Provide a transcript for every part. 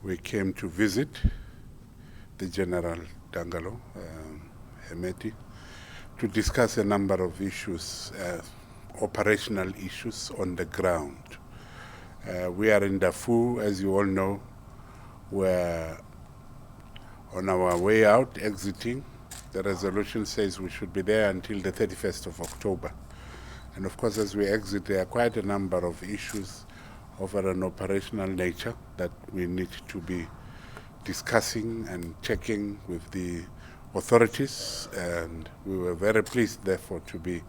We came to visit the General Dangalo, Hemeti, to discuss a number of issues, operational issues on the ground. We are in Darfur, as you all know. We're on our way out, exiting. The resolution says we should be there until the 31st of October. And of course, as we exit, there are quite a number of issues of an operational nature that we need to be discussing and checking with the authorities. And we were very pleased, therefore, to be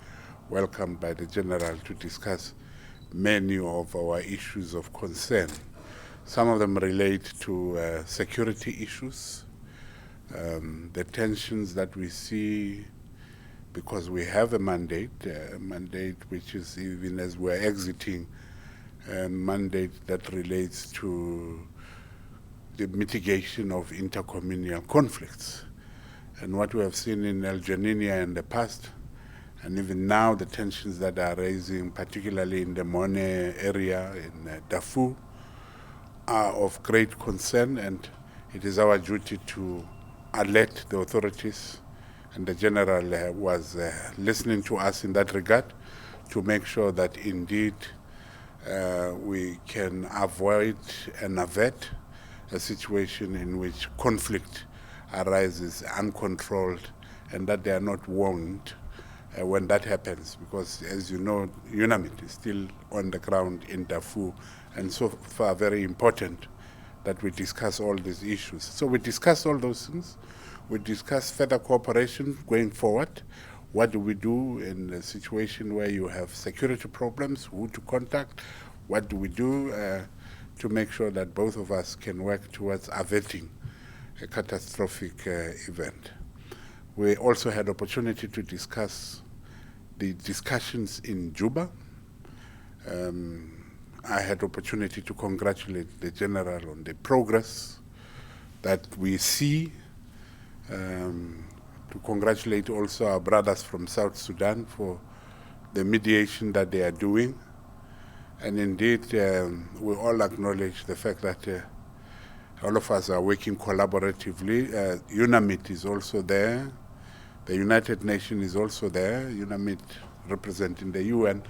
welcomed by the General to discuss many of our issues of concern. Some of them relate to security issues, the tensions that we see, because we have a mandate which is, even as we're exiting, a mandate that relates to the mitigation of intercommunal conflicts. And what we have seen in El Janinia in the past, and even now the tensions that are raising, particularly in the Mone area in Darfur, are of great concern, and it is our duty to alert the authorities. And the General was listening to us in that regard to make sure that indeed we can avoid and avert a situation in which conflict arises uncontrolled and that they are not warned when that happens. Because, as you know, Yunamid is still on the ground in Darfur, and so far very important that we discuss all these issues. So we discuss all those things. We discuss further cooperation going forward. What do we do in a situation where you have security problems? Who to contact? What do we do to make sure that both of us can work towards averting a catastrophic event? We also had opportunity to discuss the discussions in Juba. I had opportunity to congratulate the General on the progress that we see, to congratulate also our brothers from South Sudan for the mediation that they are doing. And indeed, we all acknowledge the fact that all of us are working collaboratively. Yunamid is also there. The United Nations is also there. Yunamid representing the UN,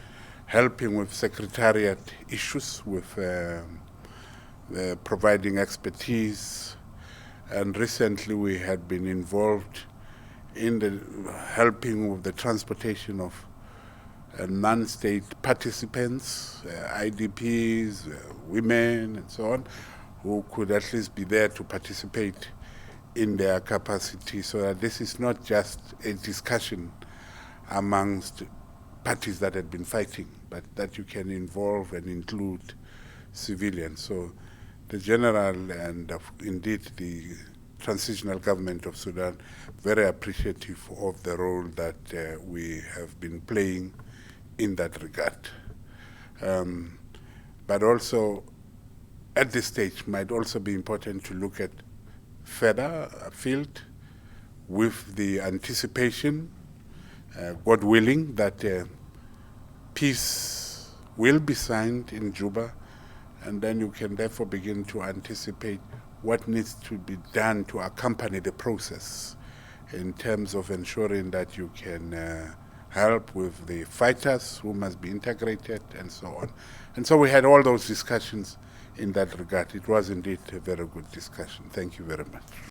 helping with secretariat issues, with providing expertise. And recently we had been involved in the helping with the transportation of non-state participants, IDPs, women, and so on, who could at least be there to participate in their capacity, so that this is not just a discussion amongst parties that had been fighting, but that you can involve and include civilians. So the General and indeed the transitional government of Sudan very appreciative of the role that we have been playing in that regard. But also at this stage might also be important to look at further afield with the anticipation, God willing, that peace will be signed in Juba, and then you can therefore begin to anticipate what needs to be done to accompany the process in terms of ensuring that you can help with the fighters who must be integrated and so on. And so we had all those discussions in that regard. It was indeed a very good discussion. Thank you very much.